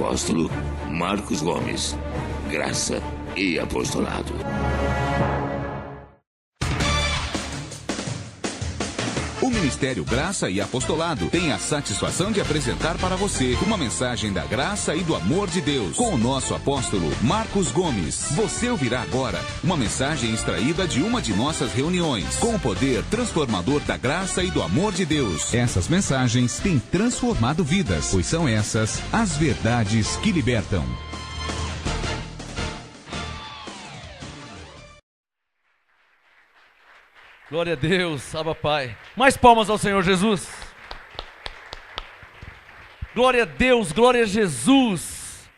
apóstolo Marcos Gomes. Graça e apostolado. O Ministério Graça e Apostolado tem a satisfação de apresentar para você uma mensagem da graça e do amor de Deus com o nosso apóstolo Marcos Gomes. Você ouvirá agora uma mensagem extraída de uma de nossas reuniões com o poder transformador da graça e do amor de Deus. Essas mensagens têm transformado vidas, pois são essas as verdades que libertam. Glória a Deus, Abba Pai. Mais palmas ao Senhor Jesus. Glória a Deus, glória a Jesus.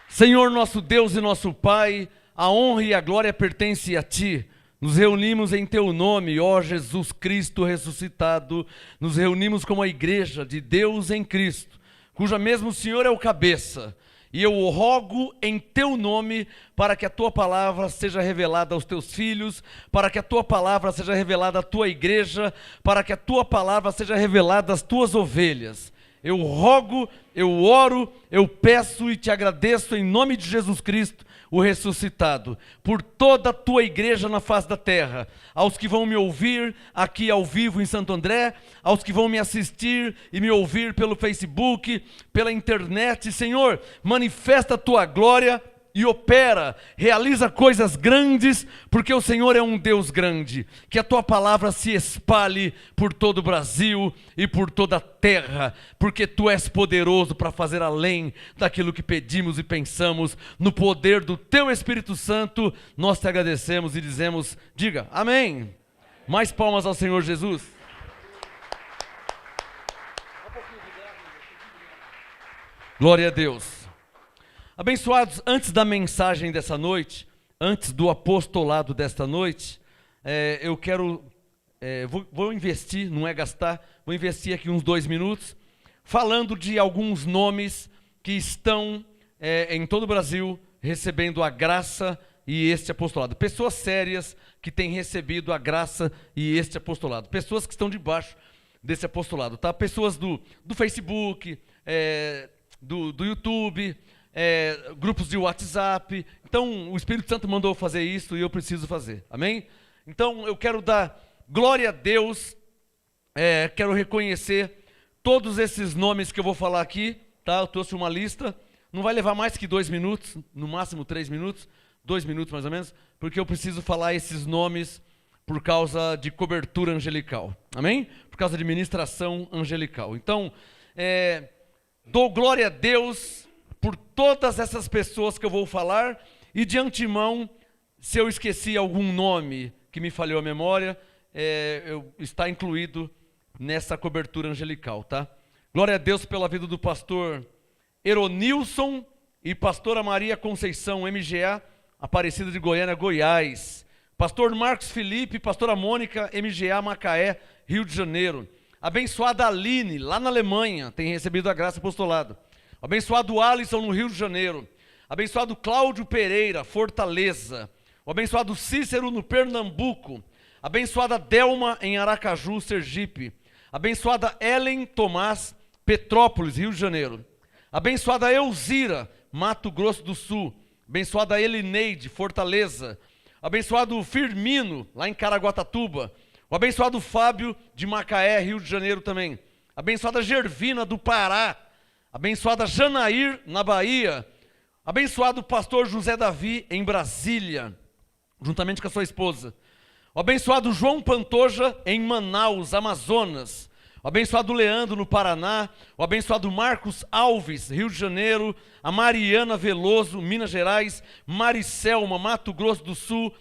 Senhor nosso Deus e nosso Pai, a honra e a glória pertencem a Ti. Nos reunimos em Teu nome, ó Jesus Cristo ressuscitado. Nos reunimos como a igreja de Deus em Cristo, cuja mesmo o Senhor é o cabeça. E eu rogo em Teu nome para que a Tua palavra seja revelada aos Teus filhos, para que a Tua palavra seja revelada à Tua igreja, para que a Tua palavra seja revelada às Tuas ovelhas. Eu rogo, eu oro, eu peço e Te agradeço em nome de Jesus Cristo, o ressuscitado, por toda a Tua igreja na face da terra, aos que vão me ouvir aqui ao vivo em Santo André, aos que vão me assistir e me ouvir pelo Facebook, pela internet. Senhor, manifesta a Tua glória e opera, realiza coisas grandes, porque o Senhor é um Deus grande. Que a Tua palavra se espalhe por todo o Brasil e por toda a terra, porque Tu és poderoso para fazer além daquilo que pedimos e pensamos. No poder do Teu Espírito Santo, nós Te agradecemos e dizemos, diga, amém. Mais palmas ao Senhor Jesus. Glória a Deus. Abençoados, antes da mensagem dessa noite, antes do apostolado desta noite, eu quero, vou investir, não é gastar, vou investir aqui uns 2 minutos, falando de alguns nomes que estão em todo o Brasil recebendo a graça e este apostolado. Pessoas sérias que têm recebido a graça e este apostolado. Pessoas que estão debaixo desse apostolado, tá? Pessoas do Facebook, do YouTube, grupos de WhatsApp. Então o Espírito Santo mandou fazer isso e eu preciso fazer, amém? Então eu quero dar glória a Deus, quero reconhecer todos esses nomes que eu vou falar aqui, tá? Eu trouxe uma lista, não vai levar mais que 2 minutos, no máximo 3 minutos, 2 minutos mais ou menos, porque eu preciso falar esses nomes por causa de cobertura angelical, amém? Por causa de ministração angelical. Então, dou glória a Deus por todas essas pessoas que eu vou falar, e de antemão, se eu esqueci algum nome que me falhou a memória, está incluído nessa cobertura angelical, tá? Glória a Deus pela vida do pastor Eronilson e pastora Maria Conceição, MGA, Aparecida de Goiânia, Goiás. Pastor Marcos Felipe, pastora Mônica, MGA, Macaé, Rio de Janeiro. Abençoada Aline, lá na Alemanha, tem recebido a graça apostolado. Abençoado Alisson, no Rio de Janeiro. Abençoado Cláudio Pereira, Fortaleza. O abençoado Cícero, no Pernambuco. Abençoada Delma, em Aracaju, Sergipe. Abençoada Ellen Tomás, Petrópolis, Rio de Janeiro. Abençoada Elzira, Mato Grosso do Sul. Abençoada Elineide, Fortaleza. Abençoado Firmino, lá em Caraguatatuba. O abençoado Fábio, de Macaé, Rio de Janeiro também. Abençoada Gervina, do Pará. Abençoada Janair, na Bahia. Abençoado pastor José Davi, em Brasília, juntamente com a sua esposa. O abençoado João Pantoja, em Manaus, Amazonas. O abençoado Leandro, no Paraná. O abençoado Marcos Alves, Rio de Janeiro. A Mariana Veloso, Minas Gerais. Maricelma, Mato Grosso do Sul.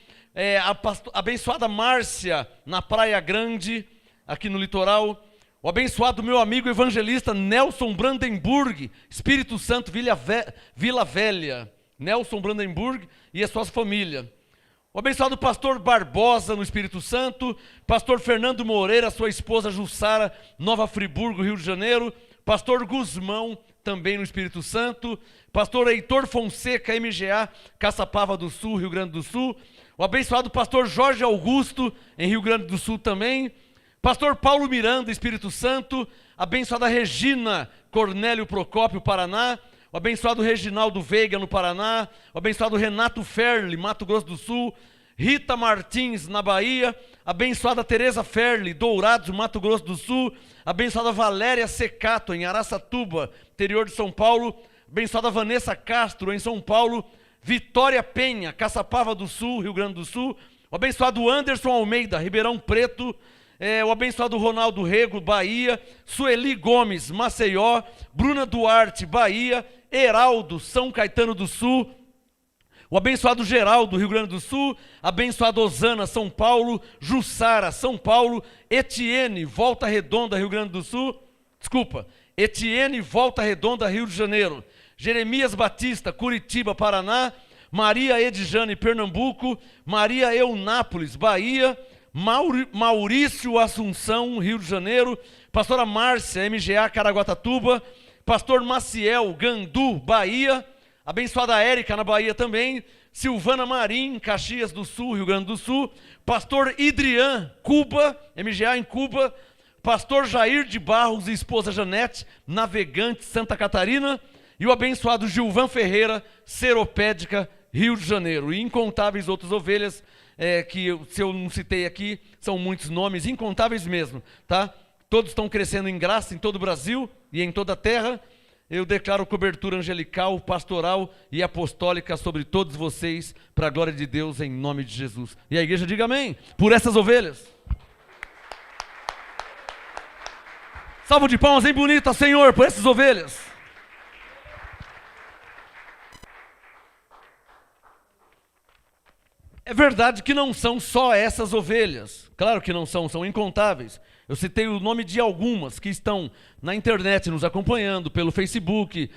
A abençoada Márcia, na Praia Grande, aqui no litoral. O abençoado meu amigo evangelista Nelson Brandenburg, Espírito Santo, Vila Velha. Nelson Brandenburg e a sua família. O abençoado pastor Barbosa, no Espírito Santo. Pastor Fernando Moreira, sua esposa Jussara, Nova Friburgo, Rio de Janeiro. Pastor Guzmão, também no Espírito Santo. Pastor Heitor Fonseca, MGA, Caçapava do Sul, Rio Grande do Sul. O abençoado pastor Jorge Augusto, em Rio Grande do Sul também. Pastor Paulo Miranda, Espírito Santo. Abençoada Regina Cornélio Procópio, Paraná. O o abençoado Reginaldo Veiga, no Paraná, o abençoado Renato Ferli, Mato Grosso do Sul, Rita Martins, na Bahia, abençoada Tereza Ferli, Dourados, Mato Grosso do Sul, abençoada Valéria Secato, em Araçatuba, interior de São Paulo, abençoada Vanessa Castro, em São Paulo, Vitória Penha, Caçapava do Sul, Rio Grande do Sul, o abençoado Anderson Almeida, Ribeirão Preto, o abençoado Ronaldo Rego, Bahia, Sueli Gomes, Maceió, Bruna Duarte, Bahia, Heraldo, São Caetano do Sul, o abençoado Geraldo, Rio Grande do Sul, abençoado Osana, São Paulo, Jussara, São Paulo, Etienne, Volta Redonda, Rio Grande do Sul, Etienne, Volta Redonda, Rio de Janeiro, Jeremias Batista, Curitiba, Paraná, Maria Edjane, Pernambuco, Maria Eunápolis, Bahia, Maurício Assunção, Rio de Janeiro, pastora Márcia, MGA, Caraguatatuba, pastor Maciel, Gandu, Bahia, abençoada Érica, na Bahia também, Silvana Marim, Caxias do Sul, Rio Grande do Sul, pastor Idrian, Cuba, MGA em Cuba, pastor Jair de Barros e esposa Janete, Navegante, Santa Catarina, e o abençoado Gilvan Ferreira, Seropédica, Rio de Janeiro, e incontáveis outras ovelhas, que se eu não citei aqui, são muitos nomes, incontáveis mesmo, tá? Todos estão crescendo em graça em todo o Brasil e em toda a terra. Eu declaro cobertura angelical, pastoral e apostólica sobre todos vocês, para a glória de Deus, em nome de Jesus. E a igreja diga amém, por essas ovelhas. Salvo de palmas bem bonita, Senhor, por essas ovelhas. É verdade que não são só essas ovelhas, claro que não são, são incontáveis. Eu citei o nome de algumas que estão na internet nos acompanhando, pelo Facebook,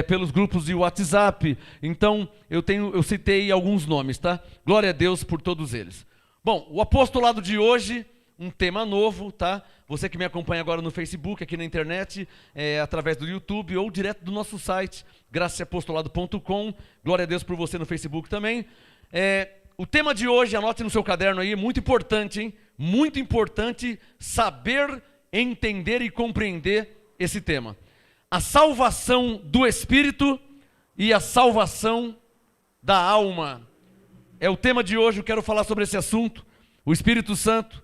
pelos grupos de WhatsApp. Então, eu citei alguns nomes, tá? Glória a Deus por todos eles. Bom, o apostolado de hoje, um tema novo, tá? Você que me acompanha agora no Facebook, aqui na internet, através do YouTube ou direto do nosso site, graciaapostolado.com. Glória a Deus por você no Facebook também. O tema de hoje, anote no seu caderno aí, é muito importante, hein? Muito importante saber, entender e compreender esse tema. A salvação do Espírito e a salvação da alma. É o tema de hoje, eu quero falar sobre esse assunto. O Espírito Santo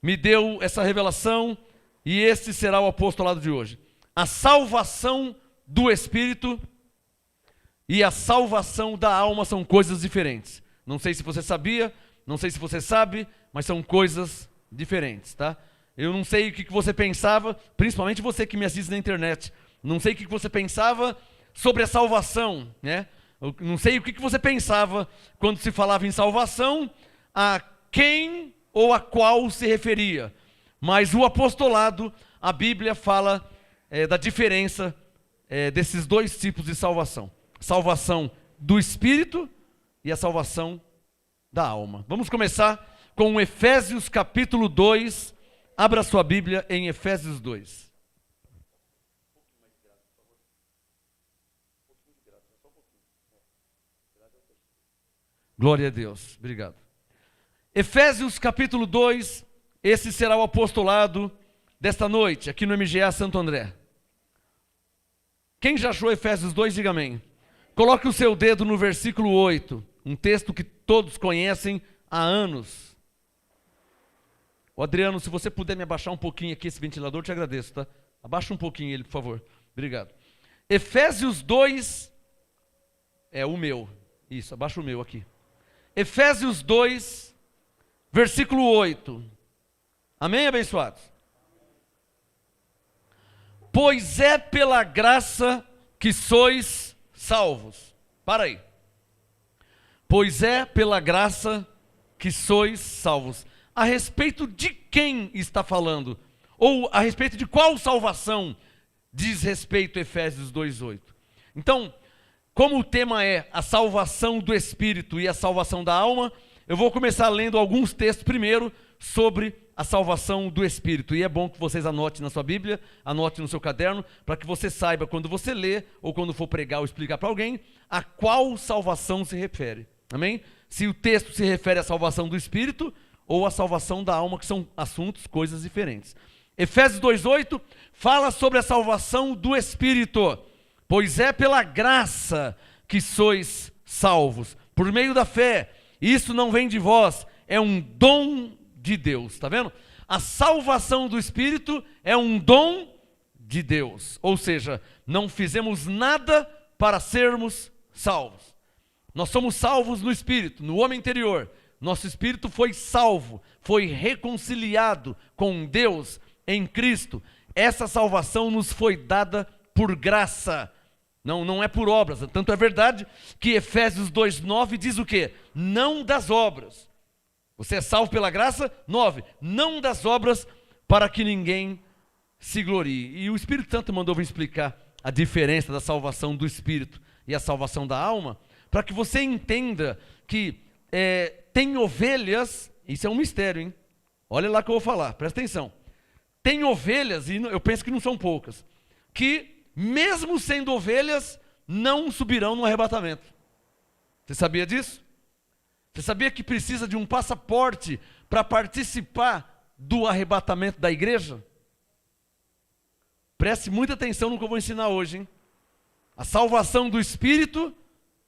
me deu essa revelação e esse será o apostolado de hoje. A salvação do Espírito e a salvação da alma são coisas diferentes. Não sei se você sabia, não sei se você sabe, mas são coisas diferentes, tá? Eu não sei o que você pensava, principalmente você que me assiste na internet. Não sei o que você pensava sobre a salvação, né? Eu não sei o que você pensava quando se falava em salvação, a quem ou a qual se referia. Mas o apostolado, a Bíblia fala da diferença desses dois tipos de salvação. Salvação do Espírito e a salvação da alma. Vamos começar com Efésios capítulo 2. Abra sua Bíblia em Efésios 2. Glória a Deus, obrigado. Efésios capítulo 2, esse será o apostolado desta noite, aqui no MGA Santo André. Quem já achou Efésios 2, diga amém. Coloque o seu dedo no versículo 8, um texto que todos conhecem há anos. Ô Adriano, se você puder me abaixar um pouquinho aqui esse ventilador, te agradeço, tá? Abaixa um pouquinho ele, por favor. Obrigado. Efésios 2, o meu. Isso, abaixa o meu aqui. Efésios 2, versículo 8. Amém, abençoados? Pois é pela graça que sois salvos. Para aí. Pois é pela graça que sois salvos. A respeito de quem está falando? Ou a respeito de qual salvação diz respeito Efésios 2:8? Então, como o tema é a salvação do Espírito e a salvação da alma, eu vou começar lendo alguns textos primeiro sobre a salvação do Espírito. E é bom que vocês anotem na sua Bíblia, anotem no seu caderno, para que você saiba quando você lê, ou quando for pregar ou explicar para alguém, a qual salvação se refere. Amém? Se o texto se refere à salvação do Espírito ou à salvação da alma, que são assuntos, coisas diferentes. Efésios 2:8 fala sobre a salvação do Espírito. Pois é pela graça que sois salvos, por meio da fé. Isso não vem de vós, é um dom de Deus. Está vendo? A salvação do Espírito é um dom de Deus. Ou seja, não fizemos nada para sermos salvos. Nós somos salvos no Espírito, no homem interior. Nosso espírito foi salvo, foi reconciliado com Deus em Cristo. Essa salvação nos foi dada por graça. Não é por obras. Tanto é verdade que Efésios 2:9 diz o quê? Não das obras. Você é salvo pela graça? 9. Não das obras, para que ninguém se glorie. E o Espírito Santo mandou vir explicar a diferença da salvação do Espírito e a salvação da alma, para que você entenda que tem ovelhas, isso é um mistério, hein? Olha lá que eu vou falar, presta atenção. Tem ovelhas, e eu penso que não são poucas, que mesmo sendo ovelhas, não subirão no arrebatamento. Você sabia disso? Você sabia que precisa de um passaporte para participar do arrebatamento da igreja? Preste muita atenção no que eu vou ensinar hoje, hein? A salvação do Espírito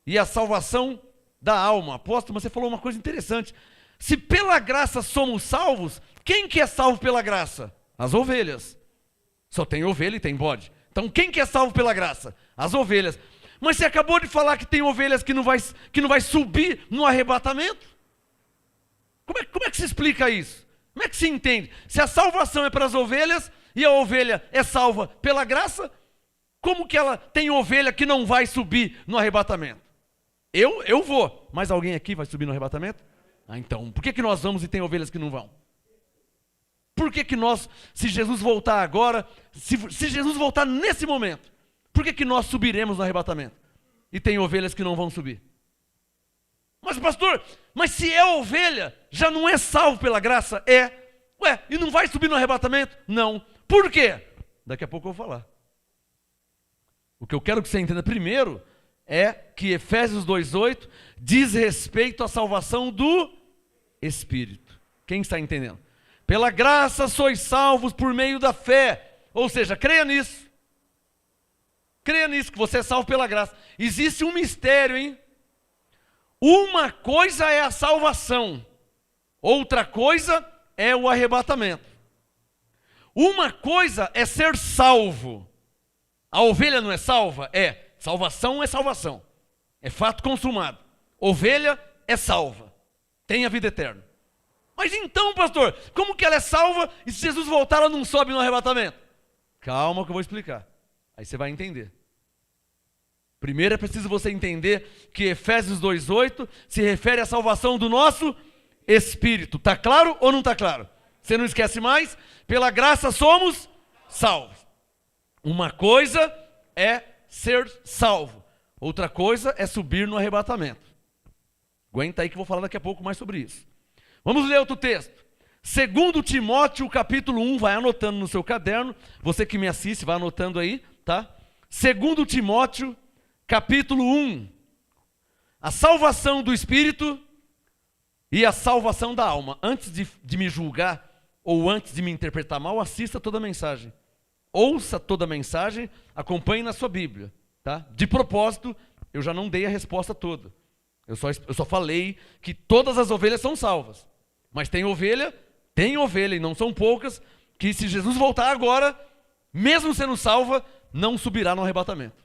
e a salvação da alma. Apóstolo, você falou uma coisa interessante. Se pela graça somos salvos, quem que é salvo pela graça? As ovelhas. Só tem ovelha e tem bode. Então quem que é salvo pela graça? As ovelhas. Mas você acabou de falar que tem ovelhas que não vai subir no arrebatamento? Como é que se explica isso? Como é que se entende? Se a salvação é para as ovelhas e a ovelha é salva pela graça, como que ela tem ovelha que não vai subir no arrebatamento? Eu vou, mas alguém aqui vai subir no arrebatamento? Então, por que nós vamos e tem ovelhas que não vão? Por que nós, se Jesus voltar agora, se Jesus voltar nesse momento, por que nós subiremos no arrebatamento? E tem ovelhas que não vão subir. Mas pastor, mas se é ovelha, já não é salvo pela graça? E não vai subir no arrebatamento? Não. Por quê? Daqui a pouco eu vou falar. O que eu quero que você entenda primeiro é que Efésios 2:8 diz respeito à salvação do Espírito. Quem está entendendo? Pela graça sois salvos por meio da fé. Ou seja, creia nisso. Creia nisso, que você é salvo pela graça. Existe um mistério, hein? Uma coisa é a salvação, outra coisa é o arrebatamento. Uma coisa é ser salvo. A ovelha não é salva? É. Salvação é salvação. É fato consumado. Ovelha é salva. Tem a vida eterna. Mas então, pastor, como que ela é salva e se Jesus voltar ela não sobe no arrebatamento? Calma que eu vou explicar. Aí você vai entender. Primeiro é preciso você entender que Efésios 2:8 se refere à salvação do nosso espírito. Está claro ou não está claro? Você não esquece mais? Pela graça somos salvos. Uma coisa é ser salvo. Outra coisa é subir no arrebatamento. Aguenta aí que eu vou falar daqui a pouco mais sobre isso. Vamos ler outro texto. 2 Timóteo capítulo 1, vai anotando no seu caderno. Você que me assiste, vai anotando aí, tá? 2 Timóteo capítulo 1. A salvação do Espírito e a salvação da alma. Antes de me julgar ou antes de me interpretar mal, assista toda a mensagem. Ouça toda a mensagem, acompanhe na sua Bíblia, tá? De propósito, eu já não dei a resposta toda. Eu só falei que todas as ovelhas são salvas. Mas tem ovelha, e não são poucas, que se Jesus voltar agora, mesmo sendo salva, não subirá no arrebatamento.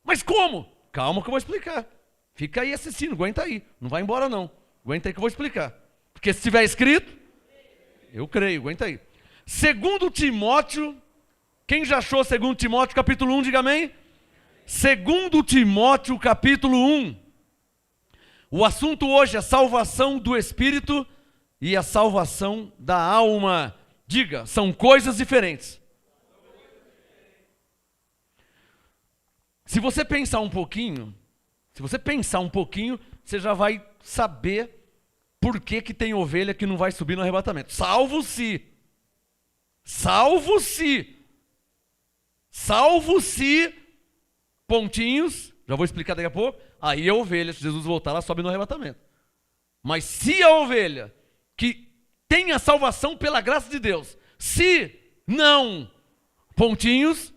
Mas como? Calma que eu vou explicar. Fica aí assistindo, aguenta aí. Não vai embora não. Aguenta aí que eu vou explicar. Porque se estiver escrito, eu creio, aguenta aí. 2 Timóteo, quem já achou 2 Timóteo capítulo 1, diga amém? 2 Timóteo capítulo 1. O assunto hoje é a salvação do Espírito e a salvação da alma. Diga, são coisas diferentes. Se você pensar um pouquinho, você já vai saber por que tem ovelha que não vai subir no arrebatamento. Salvo-se, pontinhos, já vou explicar daqui a pouco, aí a ovelha, se Jesus voltar, ela sobe no arrebatamento. Mas se a ovelha que tem a salvação pela graça de Deus, se não, pontinhos,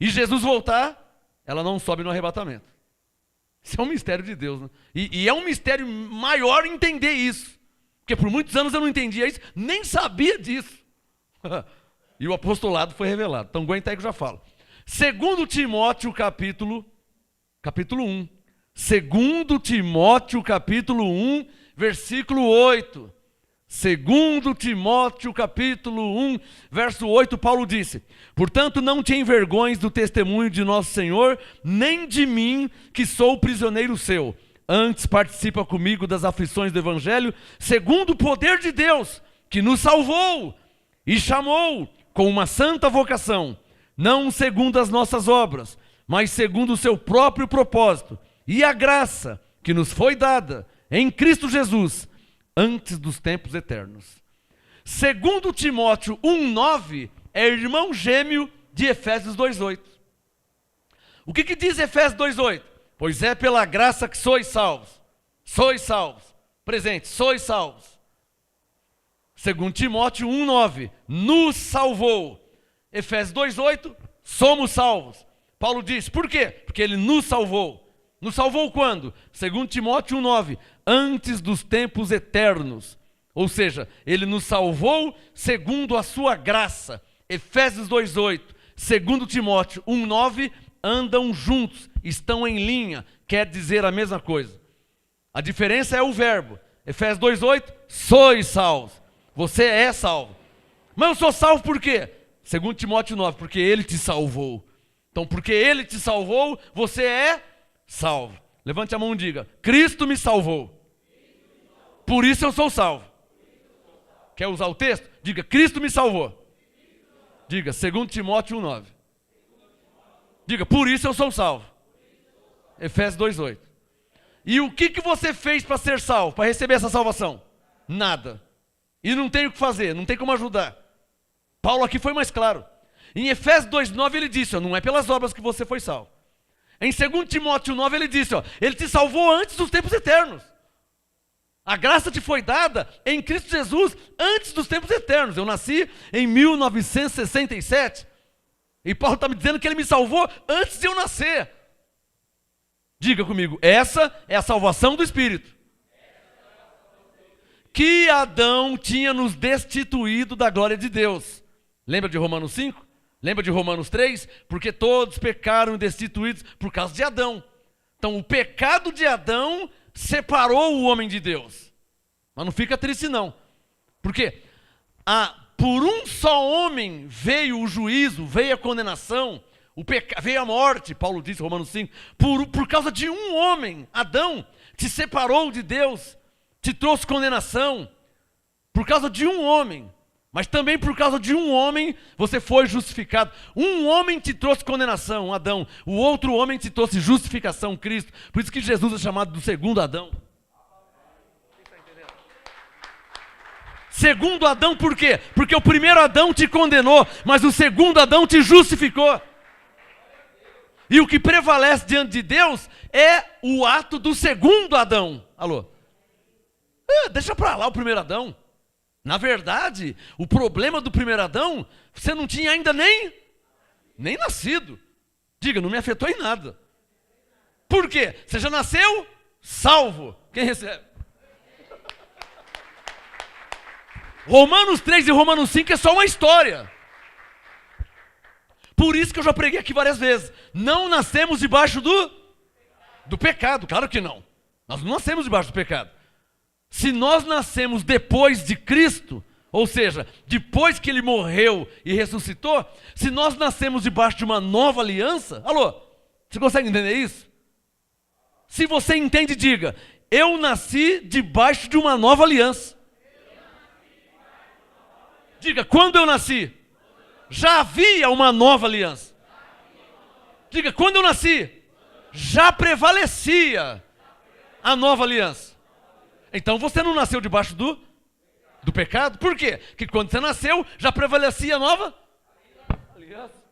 e Jesus voltar, ela não sobe no arrebatamento. Isso é um mistério de Deus, né? E é um mistério maior entender isso. Porque por muitos anos eu não entendia isso, nem sabia disso. E o apostolado foi revelado. Então aguenta aí que eu já falo. 2 Timóteo capítulo 1. 2 Timóteo capítulo 1, versículo 8. 2 Timóteo capítulo 1, verso 8, Paulo disse: portanto não te envergonhes do testemunho de nosso Senhor, nem de mim, que sou prisioneiro seu. Antes participa comigo das aflições do Evangelho, segundo o poder de Deus, que nos salvou e chamou com uma santa vocação, não segundo as nossas obras, mas segundo o seu próprio propósito, e a graça que nos foi dada em Cristo Jesus, antes dos tempos eternos. 2 Timóteo 1,9 é irmão gêmeo de Efésios 2,8. O que diz Efésios 2,8? Pois é pela graça que sois salvos. Sois salvos. Presente, sois salvos. 2 Timóteo 1,9, nos salvou. Efésios 2,8, somos salvos. Paulo diz, por quê? Porque ele nos salvou. Nos salvou quando? 2 Timóteo 1,9, antes dos tempos eternos. Ou seja, ele nos salvou segundo a sua graça. Efésios 2,8, 2 Timóteo 1,9, andam juntos, estão em linha, quer dizer a mesma coisa. A diferença é o verbo. Efésios 2,8, sois salvos. Você é salvo. Mas eu sou salvo por quê? 2 Timóteo 9, porque ele te salvou. Então, porque ele te salvou, você é salvo. Levante a mão e diga: Cristo me salvou. Por isso eu sou salvo. Quer usar o texto? Diga: Cristo me salvou. Diga 2 Timóteo 1,9. Diga: por isso eu sou salvo. Efésios 2,8. E o que você fez para ser salvo, para receber essa salvação? Nada. E não tem o que fazer, não tem como ajudar. Paulo aqui foi mais claro. Em Efésios 2,9 ele disse, não é pelas obras que você foi salvo. Em 2 Timóteo 9 ele disse, ele te salvou antes dos tempos eternos. A graça te foi dada em Cristo Jesus antes dos tempos eternos. Eu nasci em 1967 e Paulo está me dizendo que ele me salvou antes de eu nascer. Diga comigo, essa é a salvação do Espírito. Que Adão tinha nos destituído da glória de Deus. Lembra de Romanos 5? Lembra de Romanos 3? Porque todos pecaram e destituídos por causa de Adão. Então o pecado de Adão separou o homem de Deus. Mas não fica triste não. Porque por um só homem veio o juízo, veio a condenação, veio a morte, Paulo disse em Romanos 5. Por causa de um homem, Adão, te separou de Deus, te trouxe condenação. Por causa de um homem. Mas também por causa de um homem, você foi justificado. Um homem te trouxe condenação, Adão. O outro homem te trouxe justificação, Cristo. Por isso que Jesus é chamado do segundo Adão. Segundo Adão por quê? Porque o primeiro Adão te condenou, mas o segundo Adão te justificou. E o que prevalece diante de Deus é o ato do segundo Adão. Alô? Deixa pra lá o primeiro Adão. Na verdade, o problema do primeiro Adão, você não tinha ainda nem nascido. Diga, não me afetou em nada. Por quê? Você já nasceu salvo. Quem recebe? Romanos 3 e Romanos 5 é só uma história. Por isso que eu já preguei aqui várias vezes. Não nascemos debaixo do pecado. Claro que não. Nós não nascemos debaixo do pecado. Se nós nascemos depois de Cristo, ou seja, depois que Ele morreu e ressuscitou, se nós nascemos debaixo de uma nova aliança, alô, você consegue entender isso? Se você entende, diga, eu nasci debaixo de uma nova aliança. Diga, quando eu nasci, já havia uma nova aliança. Diga, quando eu nasci, já prevalecia a nova aliança. Então você não nasceu debaixo do pecado? Por quê? Porque quando você nasceu, já prevalecia a nova aliança.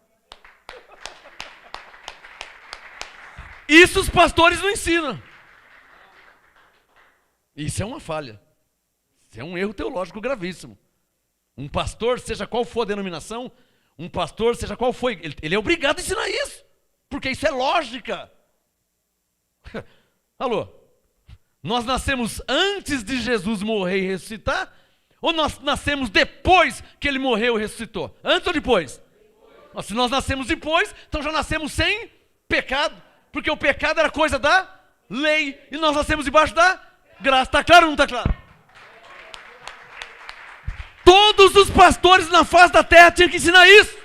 Isso os pastores não ensinam. Isso é uma falha. Isso é um erro teológico gravíssimo. Um pastor, seja qual for a denominação, um pastor, seja qual for, ele é obrigado a ensinar isso, porque isso é lógica. Alô? Nós nascemos antes de Jesus morrer e ressuscitar? Ou nós nascemos depois que ele morreu e ressuscitou? Antes ou depois? Se nós nascemos depois, então já nascemos sem pecado. Porque o pecado era coisa da lei. E nós nascemos debaixo da graça. Está claro ou não está claro? Todos os pastores na face da terra tinham que ensinar isso.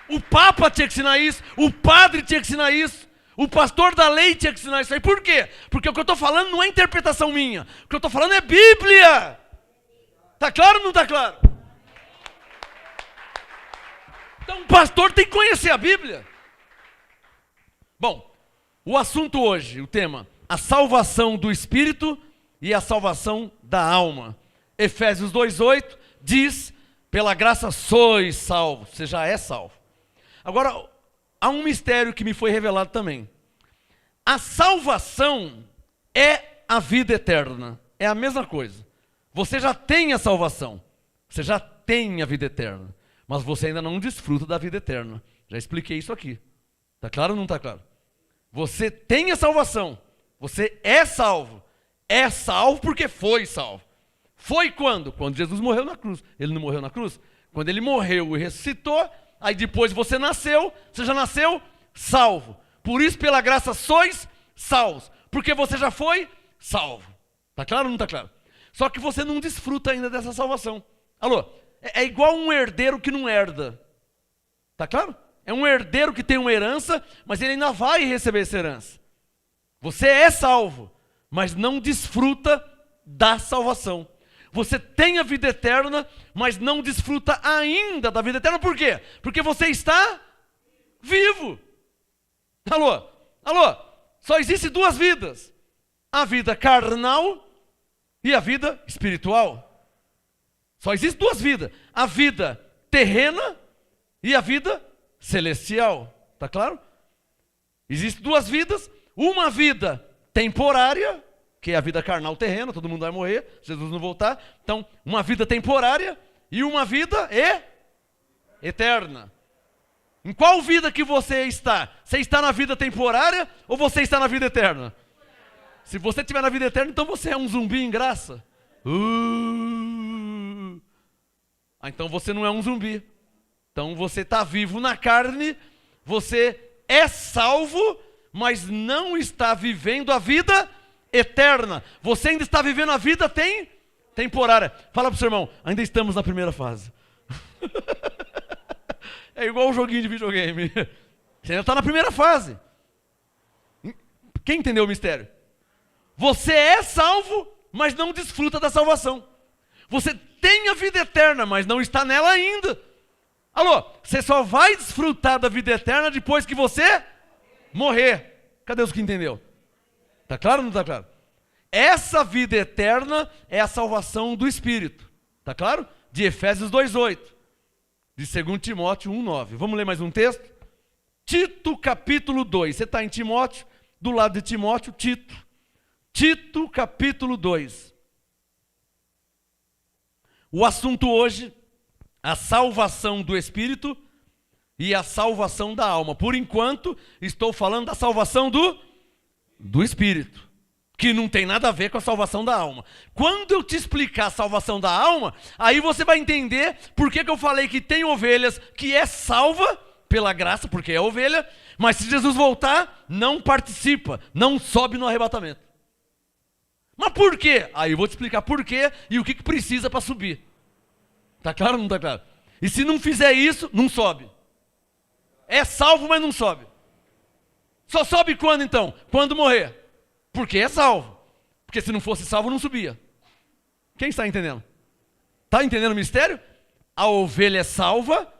O Papa tinha que ensinar isso. O padre tinha que ensinar isso. O pastor da lei tinha que ensinar isso aí. Por quê? Porque o que eu estou falando não é interpretação minha. O que eu estou falando é Bíblia. Está claro ou não está claro? Então o pastor tem que conhecer a Bíblia. Bom, o assunto hoje, o tema, a salvação do espírito e a salvação da alma. Efésios 2:8 diz, pela graça sois salvos, você já é salvo. Agora, há um mistério que me foi revelado também. A salvação é a vida eterna, é a mesma coisa. Você já tem a salvação, você já tem a vida eterna, mas você ainda não desfruta da vida eterna. Já expliquei isso aqui. Está claro ou não está claro? Você tem a salvação, você é salvo porque foi salvo. Foi quando? Quando Jesus morreu na cruz. Ele não morreu na cruz? Quando ele morreu e ressuscitou, aí depois você nasceu, você já nasceu salvo. Por isso, pela graça, sois salvos, porque você já foi salvo. Está claro ou não está claro? Só que você não desfruta ainda dessa salvação. Alô? É igual um herdeiro que não herda. Está claro? É um herdeiro que tem uma herança, mas ele ainda vai receber essa herança. Você é salvo, mas não desfruta da salvação. Você tem a vida eterna, mas não desfruta ainda da vida eterna. Por quê? Porque você está vivo. Alô? Alô? Só existem duas vidas. A vida carnal e a vida espiritual. Só existem duas vidas. A vida terrena e a vida celestial. Está claro? Existem duas vidas. Uma vida temporária, que é a vida carnal terrena, todo mundo vai morrer, se Jesus não voltar. Então, uma vida temporária e uma vida eterna. Em qual vida que você está? Você está na vida temporária ou você está na vida eterna? Se você estiver na vida eterna, então você é um zumbi em graça. Então você não é um zumbi. Então você está vivo na carne, você é salvo, mas não está vivendo a vida eterna. Você ainda está vivendo a vida temporária. Fala para o seu irmão, ainda estamos na primeira fase. É igual um joguinho de videogame. Você ainda está na primeira fase. Quem entendeu o mistério? Você é salvo, mas não desfruta da salvação. Você tem a vida eterna, mas não está nela ainda. Alô, você só vai desfrutar da vida eterna depois que você morrer. Cadê os que entendeu? Está claro ou não está claro? Essa vida eterna é a salvação do Espírito. Está claro? De Efésios 2:8. De 2 Timóteo 1:9. Vamos ler mais um texto? Tito capítulo 2. Você está em Timóteo, do lado de Timóteo, Tito. Tito capítulo 2. O assunto hoje, a salvação do Espírito e a salvação da alma. Por enquanto, estou falando da salvação do Espírito, que não tem nada a ver com a salvação da alma. Quando eu te explicar a salvação da alma, aí você vai entender por que eu falei que tem ovelhas que é salva pela graça, porque é ovelha, mas se Jesus voltar, não participa, não sobe no arrebatamento. Mas por quê? Aí eu vou te explicar por quê e o que precisa para subir. Está claro ou não está claro? E se não fizer isso, não sobe. É salvo, mas não sobe. Só sobe quando então? Quando morrer. Porque é salvo. Porque se não fosse salvo, não subia. Quem está entendendo? Está entendendo o mistério? A ovelha é salva,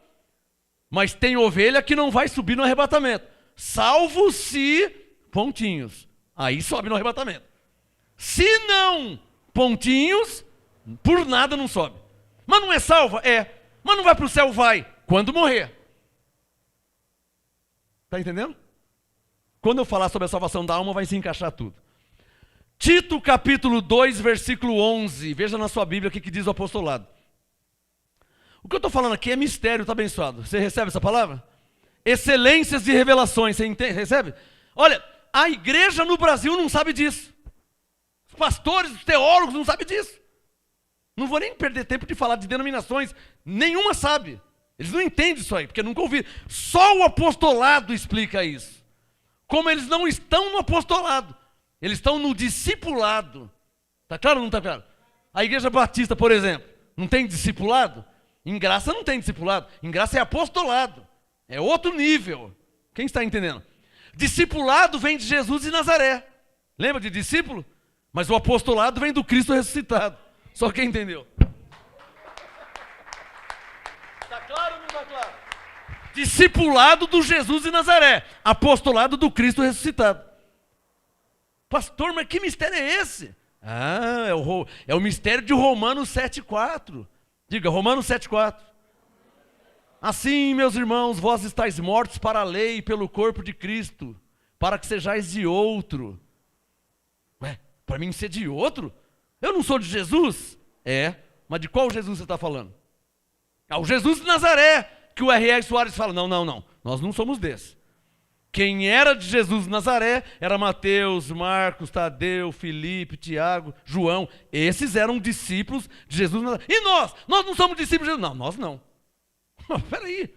mas tem ovelha que não vai subir no arrebatamento. Salvo se... pontinhos. Aí sobe no arrebatamento. Se não, pontinhos, por nada não sobe. Mas não é salva? É. Mas não vai para o céu? Vai. Quando morrer. Está entendendo? Quando eu falar sobre a salvação da alma, vai se encaixar tudo. Tito capítulo 2, versículo 11. Veja na sua Bíblia o que diz o apostolado. O que eu estou falando aqui é mistério, tá abençoado? Você recebe essa palavra? Excelências de revelações, você entende? Recebe? Olha, a igreja no Brasil não sabe disso. Os pastores, os teólogos não sabem disso. Não vou nem perder tempo de falar de denominações, nenhuma sabe. Eles não entendem isso aí, porque nunca ouviram. Só o apostolado explica isso. Como eles não estão no apostolado, eles estão no discipulado. Está claro ou não está claro? A igreja batista, por exemplo, não tem discipulado? Em graça não tem discipulado. Em graça é apostolado. É outro nível. Quem está entendendo? Discipulado vem de Jesus de Nazaré. Lembra de discípulo? Mas o apostolado vem do Cristo ressuscitado. Só quem entendeu? Está claro ou não está claro? Discipulado do Jesus de Nazaré. Apostolado do Cristo ressuscitado. Pastor, mas que mistério é esse? Ah, é o mistério de Romanos 7,4. Diga, Romanos 7,4. Assim, meus irmãos, vós estáis mortos para a lei e pelo corpo de Cristo, para que sejais de outro. Ué, para mim ser de outro? Eu não sou de Jesus? É, mas de qual Jesus você está falando? Ah, o Jesus de Nazaré, que o R.R. Soares fala, não, nós não somos desse. Quem era de Jesus de Nazaré era Mateus, Marcos, Tadeu, Filipe, Tiago, João. Esses eram discípulos de Jesus de Nazaré. E nós? Nós não somos discípulos de Jesus? Não, nós não. Espera aí.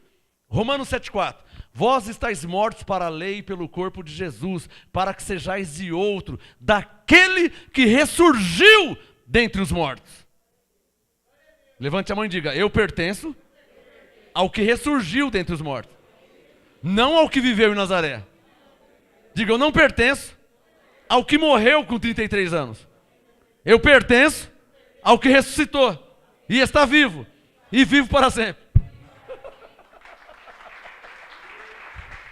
Romanos 7,4. Vós estáis mortos para a lei e pelo corpo de Jesus, para que sejais de outro, daquele que ressurgiu dentre os mortos. Levante a mão e diga, eu pertenço ao que ressurgiu dentre os mortos. Não ao que viveu em Nazaré. Diga, eu não pertenço ao que morreu com 33 anos. Eu pertenço ao que ressuscitou e está vivo, e vivo para sempre.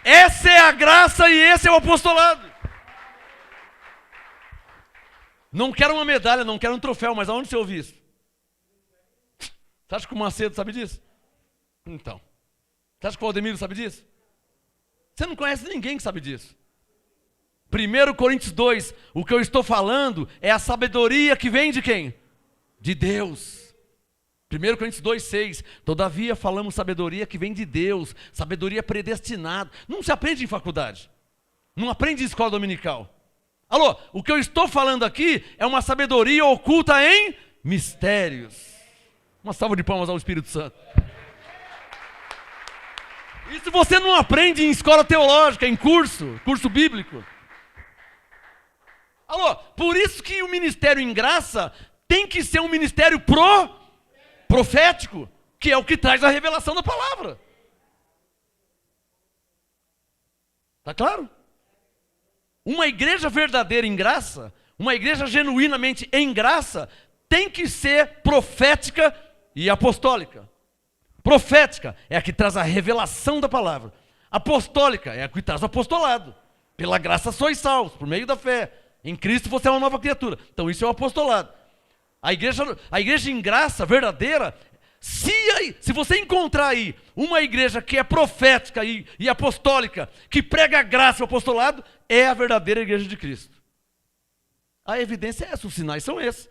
Essa é a graça e esse é o apostolado. Não quero uma medalha, não quero um troféu, mas aonde você ouviu isso? Você acha que o Macedo sabe disso? Então. Você acha que o Aldemiro sabe disso? Você não conhece ninguém que sabe disso. 1 Coríntios 2, o que eu estou falando é a sabedoria que vem de quem? De Deus. 1 Coríntios 2, 6, todavia falamos sabedoria que vem de Deus, sabedoria predestinada. Não se aprende em faculdade, não aprende em escola dominical. Alô, o que eu estou falando aqui é uma sabedoria oculta em mistérios. Uma salva de palmas ao Espírito Santo. Isso você não aprende em escola teológica, em curso bíblico. Alô, por isso que o ministério em graça tem que ser um ministério profético, que é o que traz a revelação da palavra. Tá claro? Uma igreja verdadeira em graça, uma igreja genuinamente em graça, tem que ser profética e apostólica. Profética é a que traz a revelação da palavra. Apostólica é a que traz o apostolado. Pela graça sois salvos, por meio da fé. Em Cristo você é uma nova criatura. Então isso é o apostolado. A igreja em graça verdadeira, se você encontrar aí uma igreja que é profética e apostólica, que prega a graça e o apostolado, é a verdadeira igreja de Cristo. A evidência é essa, os sinais são esses.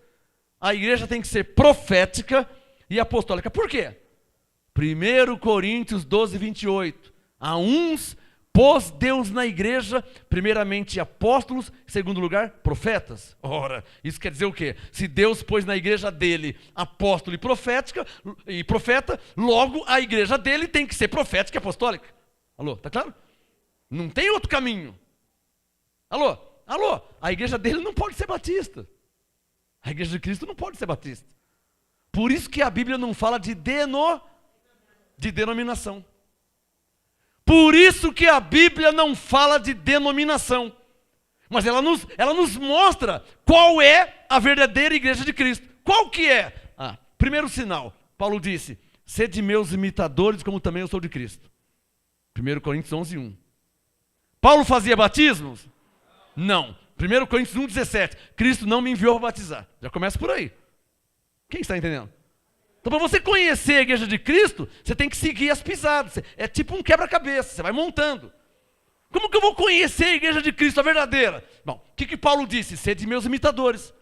A igreja tem que ser profética e apostólica. Por quê? 1 Coríntios 12, 28. A uns pôs Deus na igreja, primeiramente apóstolos, em segundo lugar, profetas. Ora, isso quer dizer o quê? Se Deus pôs na igreja dele apóstolo e profeta, logo a igreja dele tem que ser profética e apostólica. Alô, tá claro? Não tem outro caminho. Alô, a igreja dele não pode ser batista. A igreja de Cristo não pode ser batista. Por isso que a Bíblia não fala de denominação. Por isso que a Bíblia não fala de denominação. Mas ela nos mostra qual é a verdadeira igreja de Cristo. Qual que é? Primeiro sinal, Paulo disse, sede meus imitadores como também eu sou de Cristo. 1 Coríntios 11, 1. Paulo fazia batismos? Não. 1 Coríntios 1, 17. Cristo não me enviou para batizar. Já começa por aí. Quem está entendendo? Então, para você conhecer a igreja de Cristo, você tem que seguir as pisadas. É tipo um quebra-cabeça, você vai montando. Como que eu vou conhecer a igreja de Cristo, a verdadeira? Bom, o que Paulo disse? Sede meus imitadores.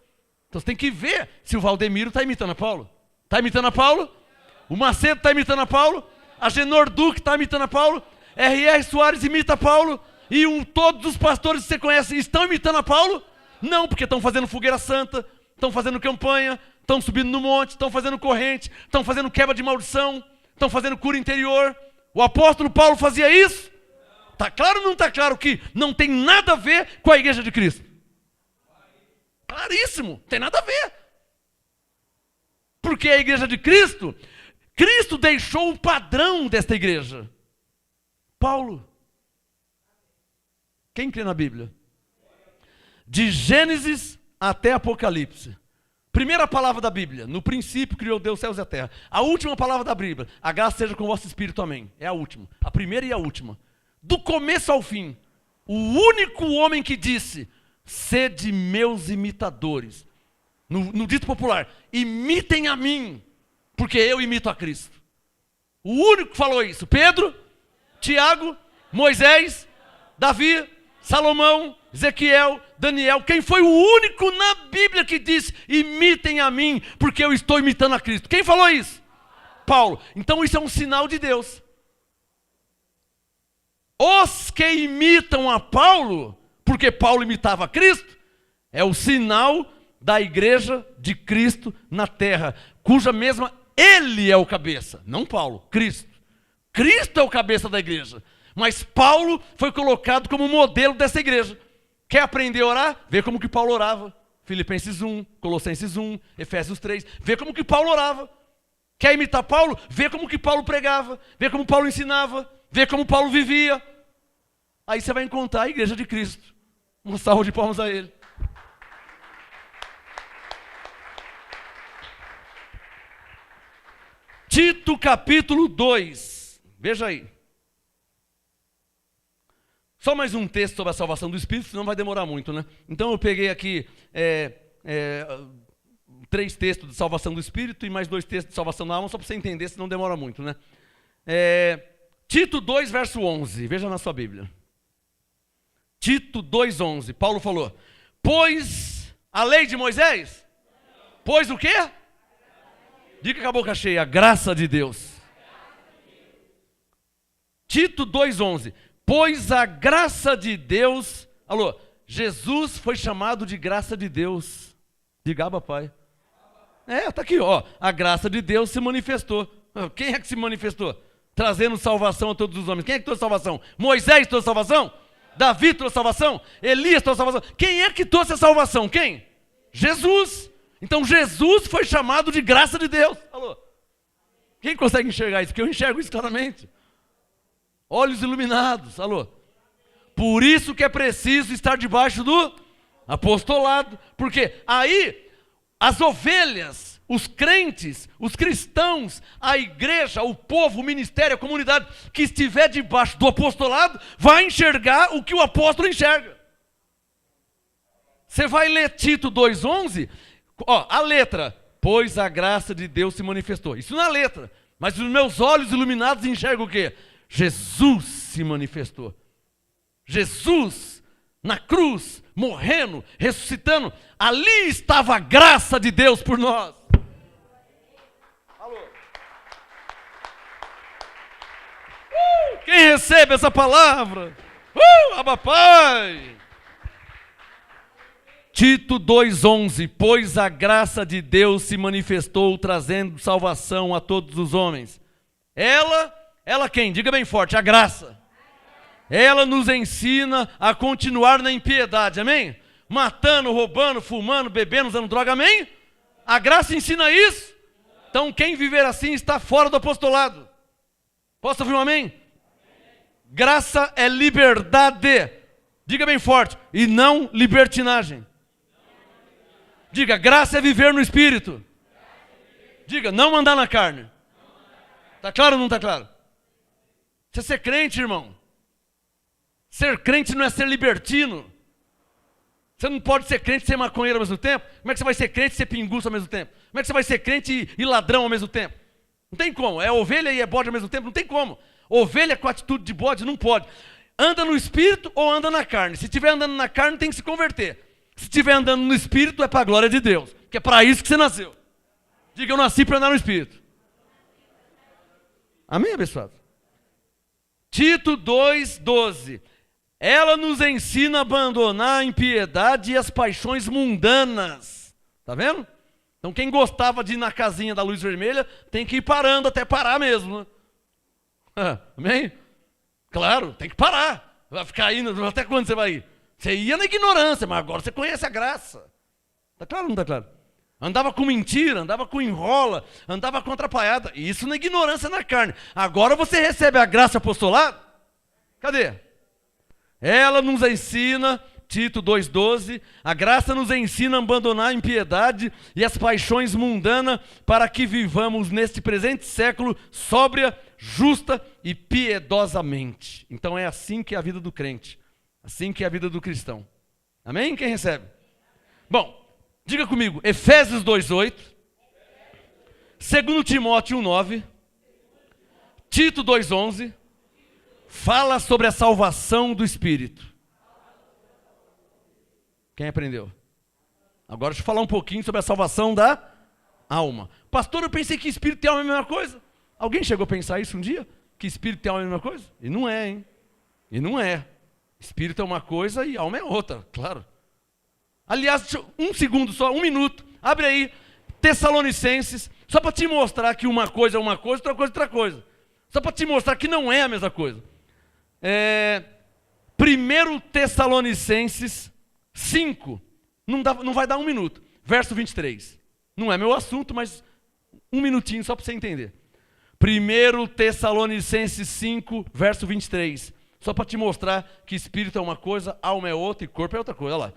Então você tem que ver se o Valdemiro está imitando a Paulo. Está imitando a Paulo? O Macedo está imitando a Paulo. A Genor Duque está imitando a Paulo. R.R. Soares imita a Paulo. E todos os pastores que você conhece estão imitando a Paulo? Não, porque estão fazendo fogueira santa, estão fazendo campanha, estão subindo no monte, estão fazendo corrente, estão fazendo quebra de maldição, estão fazendo cura interior. O apóstolo Paulo fazia isso? Está claro ou não está claro que não tem nada a ver com a igreja de Cristo? Claríssimo, tem nada a ver. Porque a igreja de Cristo, Cristo deixou o padrão desta igreja. Paulo. Quem crê na Bíblia? De Gênesis até Apocalipse. Primeira palavra da Bíblia. No princípio criou Deus os céus e a terra. A última palavra da Bíblia. A graça seja com o vosso espírito, amém. É a última. A primeira e a última. Do começo ao fim. O único homem que disse: sede meus imitadores. No dito popular, imitem a mim, porque eu imito a Cristo. O único que falou isso. Pedro, Tiago, Moisés, Davi, Salomão, Ezequiel, Daniel. Quem foi o único na Bíblia que disse: imitem a mim, porque eu estou imitando a Cristo? Quem falou isso? Paulo. Então isso é um sinal de Deus. Os que imitam a Paulo, porque Paulo imitava a Cristo, é o sinal da igreja de Cristo na terra, cuja mesma ele é o cabeça, não Paulo, Cristo. Cristo é o cabeça da igreja, mas Paulo foi colocado como modelo dessa igreja. Quer aprender a orar? Vê como que Paulo orava. Filipenses 1, Colossenses 1, Efésios 3, vê como que Paulo orava. Quer imitar Paulo? Vê como que Paulo pregava, vê como Paulo ensinava, vê como Paulo vivia. Aí você vai encontrar a igreja de Cristo. Uma salva de palmas a ele. Tito capítulo 2, veja aí. Só mais um texto sobre a salvação do Espírito, senão vai demorar muito, né? Então eu peguei aqui 3 textos de salvação do Espírito e mais 2 textos de salvação da alma, só para você entender, senão demora muito, né? Tito 2, verso 11, veja na sua Bíblia. Tito 2,11, Paulo falou: pois a lei de Moisés, pois o quê? Diga com a boca cheia: a graça de Deus. Tito 2,11, pois a graça de Deus, alô, Jesus foi chamado de graça de Deus. Diga, Abba, Pai. Tá aqui, ó, a graça de Deus se manifestou. Quem é que se manifestou? Trazendo salvação a todos os homens. Quem é que trouxe salvação? Moisés trouxe salvação? Davi trouxe salvação? Elias trouxe salvação? Quem é que trouxe a salvação? Quem? Jesus. Então Jesus foi chamado de graça de Deus. Alô? Quem consegue enxergar isso? Porque eu enxergo isso claramente. Olhos iluminados. Alô? Por isso que é preciso estar debaixo do apostolado. Porque aí as ovelhas, os crentes, os cristãos, a igreja, o povo, o ministério, a comunidade que estiver debaixo do apostolado vai enxergar o que o apóstolo enxerga. Você vai ler Tito 2,11, a letra, pois a graça de Deus se manifestou. Isso na letra, mas os meus olhos iluminados enxergam o quê? Jesus se manifestou. Jesus na cruz, morrendo, ressuscitando, ali estava a graça de Deus por nós. Alô? Quem recebe essa palavra? Abba Pai! Tito 2,11, pois a graça de Deus se manifestou, trazendo salvação a todos os homens. Ela quem? Diga bem forte, a graça. Ela nos ensina a continuar na impiedade, amém? Matando, roubando, fumando, bebendo, usando droga, amém? A graça ensina isso. Então quem viver assim está fora do apostolado. Posso ouvir um amém? Graça é liberdade. Diga bem forte, e não libertinagem. Diga, graça é viver no Espírito. Diga, não andar na carne. Está claro ou não está claro? Você ser crente, irmão. Ser crente não é ser libertino. Você não pode ser crente e ser maconheiro ao mesmo tempo. Como é que você vai ser crente e ser pinguço ao mesmo tempo? Como é que você vai ser crente e ladrão ao mesmo tempo? Não tem como. É ovelha e é bode ao mesmo tempo? Não tem como. Ovelha com atitude de bode? Não pode. Anda no Espírito ou anda na carne. Se estiver andando na carne, tem que se converter. Se estiver andando no Espírito, é para a glória de Deus. Que é para isso que você nasceu. Diga, eu nasci para andar no Espírito. Amém, abençoado? Tito 2:12. Ela nos ensina a abandonar a impiedade e as paixões mundanas. Tá vendo? Então quem gostava de ir na casinha da luz vermelha, tem que ir parando até parar mesmo. Né? Amém? Claro, tem que parar. Vai ficar indo, até quando você vai ir? Você ia na ignorância, mas agora você conhece a graça. Tá claro ou não tá claro? Andava com mentira, andava com enrola, andava com atrapalhada. Isso na ignorância na carne. Agora você recebe a graça apostolada? Cadê? Ela nos ensina, Tito 2:12, a graça nos ensina a abandonar a impiedade e as paixões mundanas para que vivamos neste presente século sóbria, justa e piedosamente. Então é assim que é a vida do crente, assim que é a vida do cristão. Amém? Quem recebe? Bom, diga comigo, Efésios 2:8, 2 Timóteo 1:9, Tito 2:11, fala sobre a salvação do Espírito. Quem aprendeu? Agora deixa eu falar um pouquinho sobre a salvação da alma. Pastor, eu pensei que Espírito e alma é a mesma coisa. Alguém chegou a pensar isso um dia? Que Espírito e alma é a mesma coisa? E não é, hein? E não é. Espírito é uma coisa e alma é outra, claro. Aliás, um segundo só, um minuto. Abre aí, Tessalonicenses, só para te mostrar que uma coisa é uma coisa, outra coisa é outra coisa. Só para te mostrar que não é a mesma coisa. 1 Tessalonicenses 5, não vai dar um minuto, verso 23. Não é meu assunto, mas um minutinho só para você entender. 1 Tessalonicenses 5, verso 23. Só para te mostrar que espírito é uma coisa, alma é outra e corpo é outra coisa. Olha lá.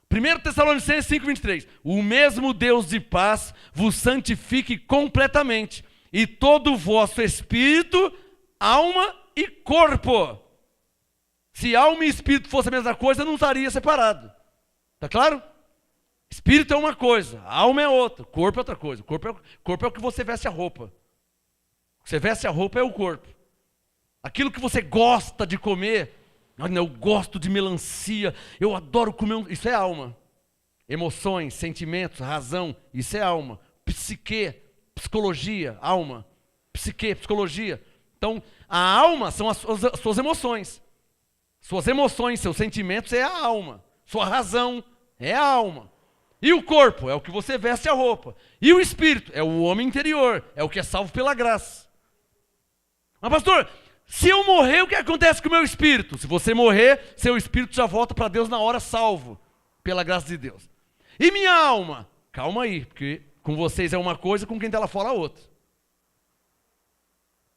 1 Tessalonicenses 5, 23. O mesmo Deus de paz vos santifique completamente, e todo o vosso espírito, alma e corpo. Se alma e espírito fosse a mesma coisa, não estaria separado. Está claro? Espírito é uma coisa, alma é outra, corpo é outra coisa. Corpo é o que você veste a roupa. O que você veste a roupa é o corpo. Aquilo que você gosta de comer, eu gosto de melancia, eu adoro comer, isso é alma. Emoções, sentimentos, razão, isso é alma. Psique, psicologia, alma. Psique, psicologia. Então, a alma são as suas emoções. Suas emoções, seus sentimentos é a alma. Sua razão é a alma. E o corpo é o que você veste a roupa. E o espírito é o homem interior, é o que é salvo pela graça. Mas pastor, se eu morrer, o que acontece com o meu espírito? Se você morrer, seu espírito já volta para Deus na hora salvo, pela graça de Deus. E minha alma? Calma aí, porque com vocês é uma coisa, com quem está lá fora é outra.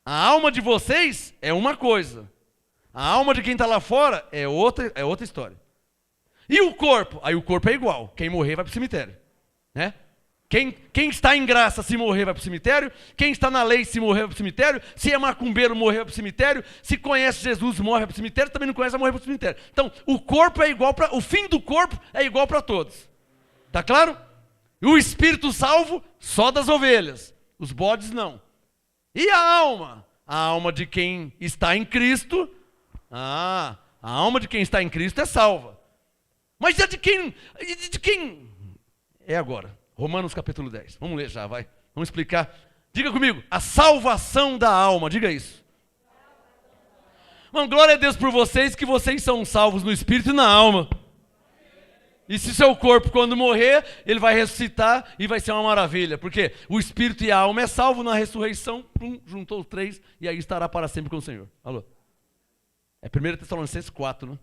A alma de vocês é uma coisa. A alma de quem está lá fora é outra história. E o corpo? Aí o corpo é igual. Quem morrer vai para o cemitério. Né? Quem está em graça, se morrer, vai para o cemitério. Quem está na lei, se morrer, vai para o cemitério. Se é macumbeiro, morrer, vai para o cemitério. Se conhece Jesus, morre, vai para o cemitério. Também não conhece, vai morrer para o cemitério. Então, o corpo é igual para... O fim do corpo é igual para todos. Tá claro? E o espírito salvo, só das ovelhas. Os bodes, não. E a alma? A alma de quem está em Cristo... a alma de quem está em Cristo é salva. Mas é de quem? É agora. Romanos capítulo 10. Vamos ler já, vai. Vamos explicar. Diga comigo. A salvação da alma. Diga isso. Mano, glória a Deus por vocês, que vocês são salvos no espírito e na alma. E se seu corpo, quando morrer, ele vai ressuscitar e vai ser uma maravilha. Porque o espírito e a alma é salvo na ressurreição. Juntou os três e aí estará para sempre com o Senhor. Alô? É 1 Tessalonicenses 4, né?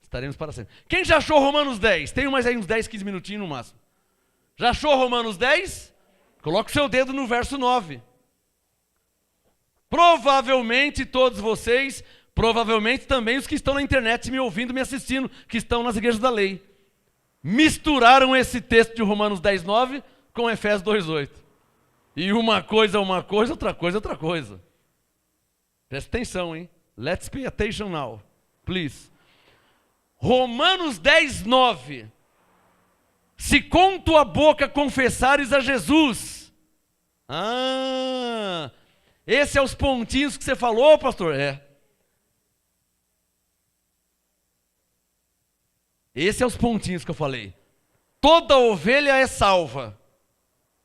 Estaremos para sempre. Quem já achou Romanos 10? Tenho mais aí uns 10, 15 minutinhos no máximo. Já achou Romanos 10? Coloque o seu dedo no verso 9. Provavelmente todos vocês, provavelmente também os que estão na internet me ouvindo, me assistindo, que estão nas igrejas da lei, misturaram esse texto de Romanos 10, 9 com Efésios 2, 8. E uma coisa é uma coisa, outra coisa é outra coisa. Presta atenção, hein? Let's pay attention now, please. Romanos 10, 9. Se com tua boca confessares a Jesus. Esse é os pontinhos que você falou, pastor? É. Esse é os pontinhos que eu falei. Toda ovelha é salva.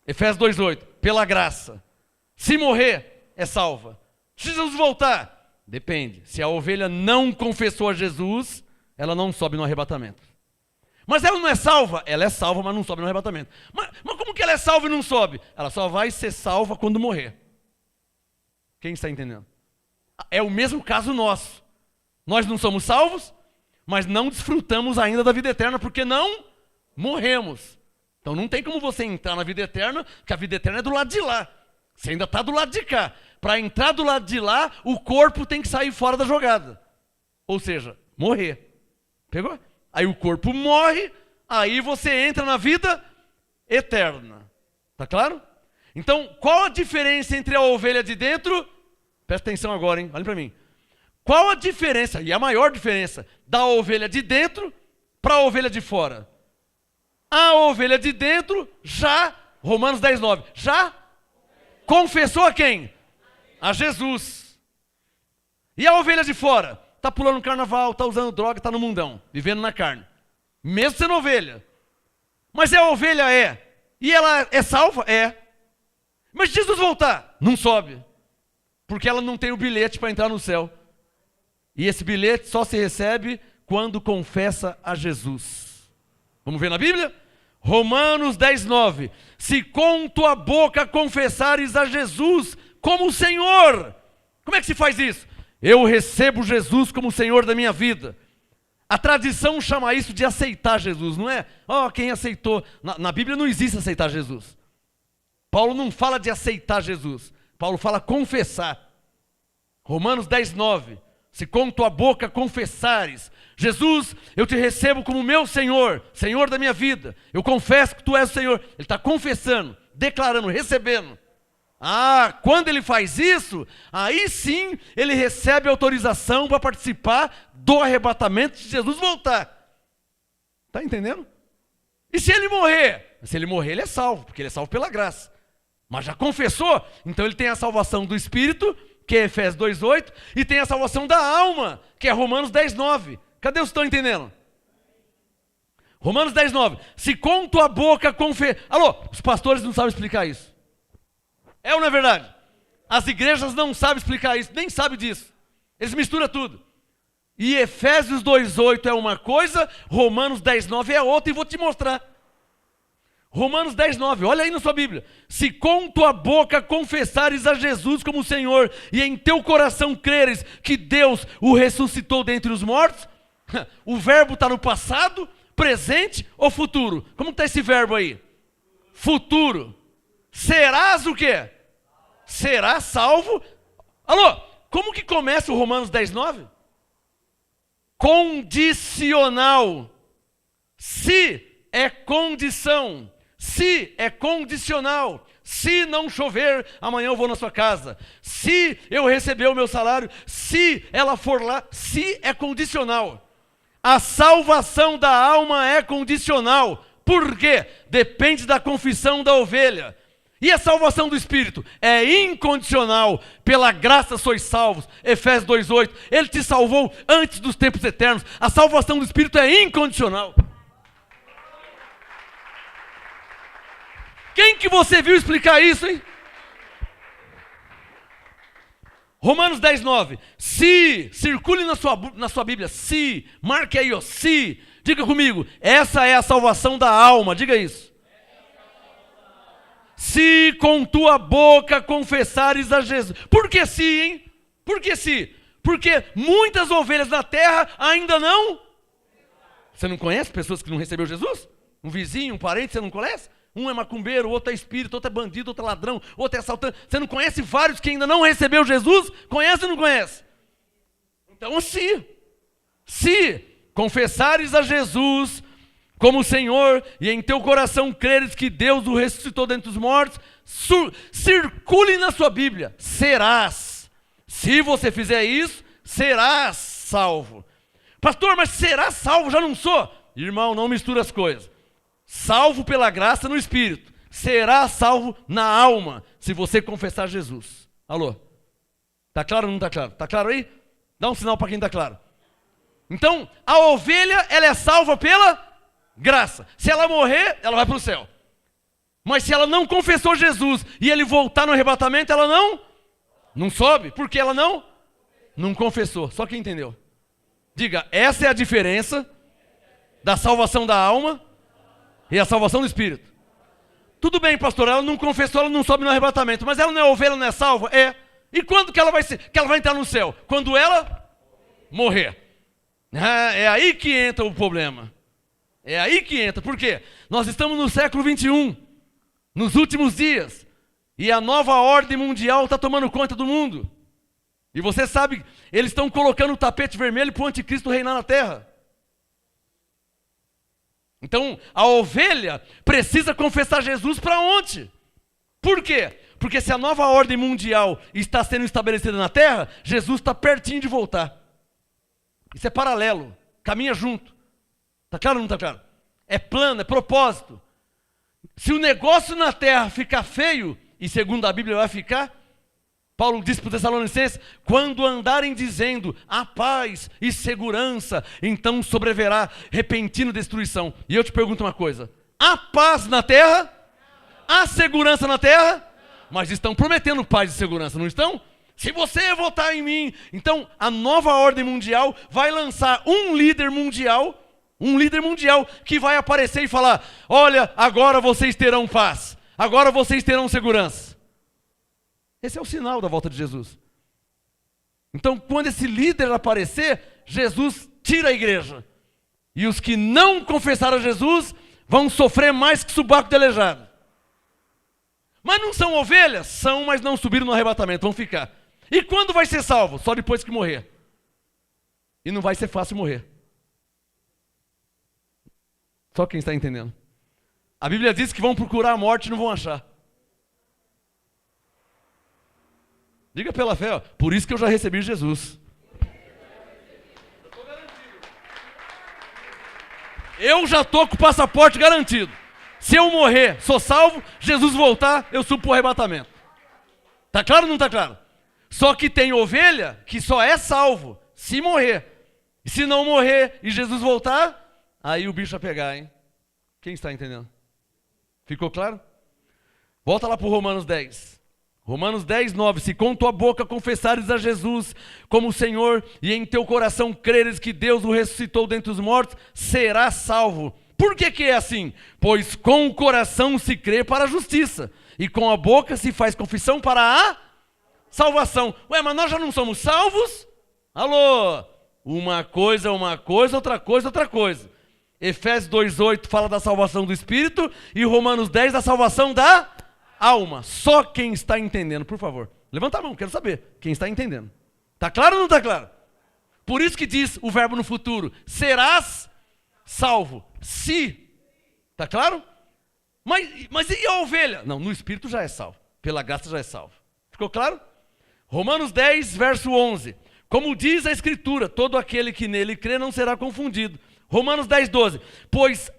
Efésios 2, 8. Pela graça. Se morrer, é salva. Se Jesus voltar, depende. Se a ovelha não confessou a Jesus, ela não sobe no arrebatamento. Mas ela não é salva? Ela é salva, mas não sobe no arrebatamento. Mas como que ela é salva e não sobe? Ela só vai ser salva quando morrer. Quem está entendendo? É o mesmo caso nosso. Nós não somos salvos, mas não desfrutamos ainda da vida eterna, porque não morremos. Então não tem como você entrar na vida eterna, porque a vida eterna é do lado de lá. Você ainda está do lado de cá. Para entrar do lado de lá, o corpo tem que sair fora da jogada. Ou seja, morrer. Pegou? Aí o corpo morre, aí você entra na vida eterna. Tá claro? Então, qual a diferença entre a ovelha de dentro? Presta atenção agora, hein? Olha para mim. Qual a diferença, e a maior diferença, da ovelha de dentro para a ovelha de fora? A ovelha de dentro já, Romanos 10:9, já confessou a quem? A Jesus. E a ovelha de fora? Está pulando no carnaval, está usando droga, está no mundão, vivendo na carne. Mesmo sendo ovelha. Mas a ovelha é. E ela é salva? É. Mas se Jesus voltar, não sobe. Porque ela não tem o bilhete para entrar no céu. E esse bilhete só se recebe quando confessa a Jesus. Vamos ver na Bíblia? Romanos 10:9. Se com tua boca confessares a Jesus como Senhor. Como é que se faz isso? Eu recebo Jesus como Senhor da minha vida. A tradição chama isso de aceitar Jesus, não é? Quem aceitou. Na Bíblia não existe aceitar Jesus. Paulo não fala de aceitar Jesus. Paulo fala confessar. Romanos 10:9. Se com tua boca confessares, Jesus, eu te recebo como meu Senhor, Senhor da minha vida. Eu confesso que tu és o Senhor. Ele está confessando, declarando, recebendo. Quando ele faz isso, aí sim ele recebe autorização para participar do arrebatamento de Jesus voltar. Está entendendo? E se ele morrer? Se ele morrer, ele é salvo, porque ele é salvo pela graça. Mas já confessou? Então ele tem a salvação do Espírito, que é Efésios 2:8, e tem a salvação da alma, que é Romanos 10:9. Cadê os que estão entendendo? Romanos 10:9. Se com tua boca os pastores não sabem explicar isso. É ou não é verdade? As igrejas não sabem explicar isso, nem sabem disso. Eles misturam tudo. E Efésios 2:8 é uma coisa, Romanos 10:9 é outra, e vou te mostrar. Romanos 10:9, olha aí na sua Bíblia. Se com tua boca confessares a Jesus como Senhor, e em teu coração creres que Deus o ressuscitou dentre os mortos, o verbo está no passado, presente ou futuro? Como está esse verbo aí? Futuro. Serás o quê? Serás salvo. Alô, como que começa o Romanos 10:9? Condicional. Se é condição. Se é condicional. Se não chover, amanhã eu vou na sua casa. Se eu receber o meu salário, se ela for lá, se é condicional. A salvação da alma é condicional. Por quê? Depende da confissão da ovelha. E a salvação do Espírito é incondicional. Pela graça sois salvos. Efésios 2:8. Ele te salvou antes dos tempos eternos. A salvação do Espírito é incondicional. Quem que você viu explicar isso, hein? Romanos 10:9. Se, circule na sua Bíblia, se, marque aí, se. Diga comigo, essa é a salvação da alma, diga isso. Se com tua boca confessares a Jesus. Por que se, hein? Por que se? Porque muitas ovelhas na terra ainda não. Você não conhece pessoas que não receberam Jesus? Um vizinho, um parente, você não conhece? Um é macumbeiro, outro é espírito, outro é bandido, outro é ladrão, outro é assaltante. Você não conhece vários que ainda não recebeu Jesus? Conhece ou não conhece? Então, se confessares a Jesus como Senhor e em teu coração creres que Deus o ressuscitou dentre os mortos, circule na sua Bíblia, serás. Se você fizer isso, serás salvo. Pastor, mas será salvo? Já não sou? Irmão, não mistura as coisas. Salvo pela graça no Espírito. Será salvo na alma, se você confessar Jesus. Alô? Está claro ou não está claro? Está claro aí? Dá um sinal para quem está claro. Então, a ovelha, ela é salva pela graça. Se ela morrer, ela vai para o céu. Mas se ela não confessou Jesus e ele voltar no arrebatamento, ela não Não sobe, porque ela não confessou. Só quem entendeu. Diga, essa é a diferença da salvação da alma e a salvação do espírito. Tudo bem, pastor, ela não confessou, ela não sobe no arrebatamento, mas ela não é ovelha, não é salva? É. E quando que ela vai entrar no céu? Quando ela morrer. É aí que entra o problema. É aí que entra. Por quê? Nós estamos no século 21, nos últimos dias, e a nova ordem mundial está tomando conta do mundo. E você sabe, eles estão colocando o tapete vermelho para o anticristo reinar na terra. Então, a ovelha precisa confessar Jesus para onde? Por quê? Porque se a nova ordem mundial está sendo estabelecida na terra, Jesus está pertinho de voltar. Isso é paralelo, caminha junto. Está claro ou não está claro? É plano, é propósito. Se o negócio na terra ficar feio, e segundo a Bíblia vai ficar, Paulo disse para os Tessalonicenses, quando andarem dizendo a paz e segurança, então sobreverá repentina destruição. E eu te pergunto uma coisa, há paz na terra? Há segurança na terra? Mas estão prometendo paz e segurança, não estão? Se você votar em mim, então a nova ordem mundial vai lançar um líder mundial que vai aparecer e falar, olha, agora vocês terão paz, agora vocês terão segurança. Esse é o sinal da volta de Jesus. Então, quando esse líder aparecer, Jesus tira a igreja. E os que não confessaram a Jesus vão sofrer mais que subaco de aleijado. Mas não são ovelhas? São, mas não subiram no arrebatamento, vão ficar. E quando vai ser salvo? Só depois que morrer. E não vai ser fácil morrer. Só quem está entendendo. A Bíblia diz que vão procurar a morte e não vão achar. Diga pela fé, ó, por isso que eu já recebi Jesus. Eu já estou com o passaporte garantido. Se eu morrer, sou salvo. Jesus voltar, eu subo para o arrebatamento. Está claro ou não está claro? Só que tem ovelha que só é salvo se morrer. E se não morrer e Jesus voltar, aí o bicho vai pegar, hein? Quem está entendendo? Ficou claro? Volta lá para o Romanos 10. Romanos 10, 9. Se com tua boca confessares a Jesus como Senhor e em teu coração creres que Deus o ressuscitou dentre os mortos, serás salvo. Por que é assim? Pois com o coração se crê para a justiça e com a boca se faz confissão para a salvação. Ué, mas nós já não somos salvos? Alô? Uma coisa é uma coisa, outra coisa é outra coisa. Efésios 2,8 fala da salvação do Espírito e Romanos 10 da salvação da alma. Só quem está entendendo, por favor. Levanta a mão, quero saber. Quem está entendendo. Está claro ou não está claro? Por isso que diz o verbo no futuro. Serás salvo. Se. Está claro? Mas e a ovelha? Não, no Espírito já é salvo. Pela graça já é salvo. Ficou claro? Romanos 10, verso 11. Como diz a Escritura, todo aquele que nele crê não será confundido. Romanos 10, 12. Pois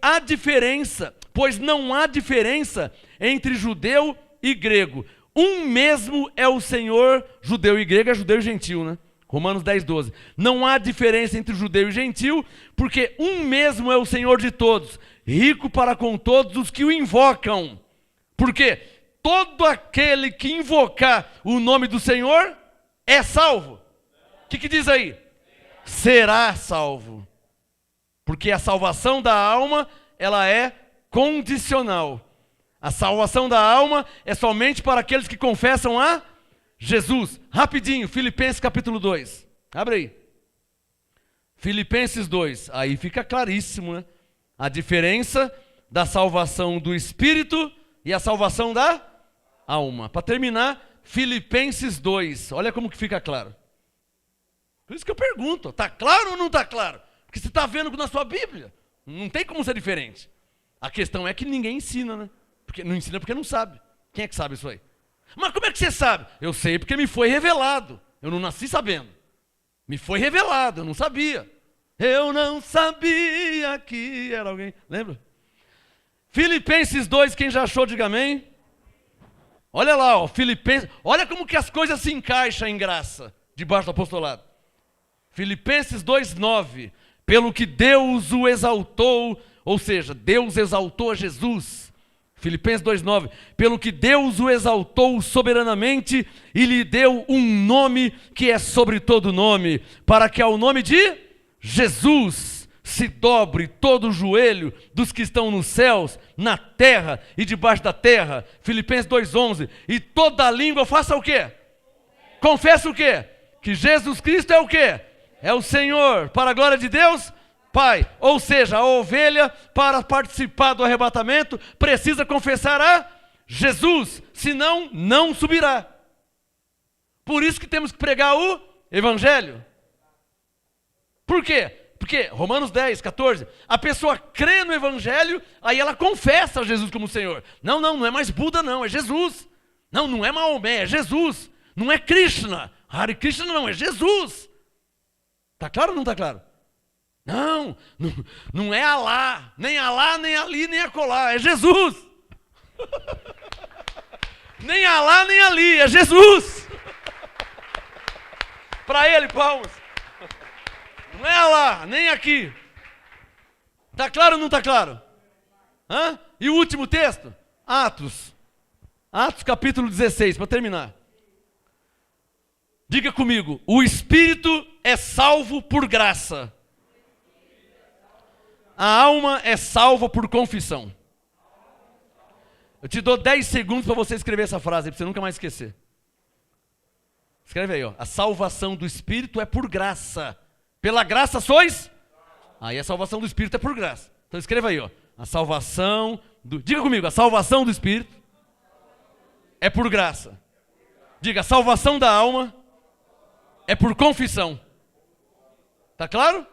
não há diferença entre judeu e grego. Um mesmo é o Senhor, judeu e grego é judeu e gentil, né? Romanos 10, 12. Não há diferença entre judeu e gentil, porque um mesmo é o Senhor de todos, rico para com todos os que o invocam. Porque todo aquele que invocar o nome do Senhor é salvo. O que diz aí? Será salvo. Porque a salvação da alma, ela é condicional. A salvação da alma é somente para aqueles que confessam a Jesus. Rapidinho, Filipenses capítulo 2. Abre aí. Filipenses 2. Aí fica claríssimo, né? A diferença da salvação do Espírito e a salvação da alma. Para terminar, Filipenses 2. Olha como que fica claro. Por isso que eu pergunto, está claro ou não está claro? Porque você está vendo na sua Bíblia. Não tem como ser diferente. A questão é que ninguém ensina, né? Porque não ensina porque não sabe. Quem é que sabe isso aí? Mas como é que você sabe? Eu sei porque me foi revelado. Eu não nasci sabendo. Me foi revelado, eu não sabia. Eu não sabia que era alguém. Lembra? Filipenses 2, quem já achou, diga amém. Olha lá, ó, Filipenses. Olha como que as coisas se encaixam em graça, debaixo do apostolado. Filipenses 2, 9. Pelo que Deus o exaltou, ou seja, Deus exaltou a Jesus. Filipenses 2,9. Pelo que Deus o exaltou soberanamente e lhe deu um nome que é sobre todo nome, para que ao nome de Jesus se dobre todo o joelho dos que estão nos céus, na terra e debaixo da terra. Filipenses 2,11. E toda língua faça o quê? Confessa o quê? Que Jesus Cristo é o quê? É o Senhor, para a glória de Deus Pai. Ou seja, a ovelha, para participar do arrebatamento, precisa confessar a Jesus, senão não subirá. Por isso que temos que pregar o Evangelho. Por quê? Porque, Romanos 10, 14, a pessoa crê no Evangelho, aí ela confessa Jesus como Senhor. Não é mais Buda não, é Jesus. Não é Maomé, é Jesus. Não é Krishna, Hare Krishna não, é Jesus. Está claro ou não está claro? Não é Alá, nem Ali, nem acolá, é Jesus. Nem Alá, nem Ali, é Jesus. Para ele, palmas. Não é Alá, nem aqui. Está claro ou não está claro? E o último texto? Atos capítulo 16, para terminar. Diga comigo, o Espírito é salvo por graça. A alma é salva por confissão. Eu te dou 10 segundos para você escrever essa frase, para você nunca mais esquecer. Escreve aí, ó. A salvação do Espírito é por graça. Pela graça sois? Aí a salvação do Espírito é por graça. Então escreva aí, ó. A salvação do... Diga comigo, a salvação do Espírito é por graça. Diga, a salvação da alma é por confissão. Tá claro?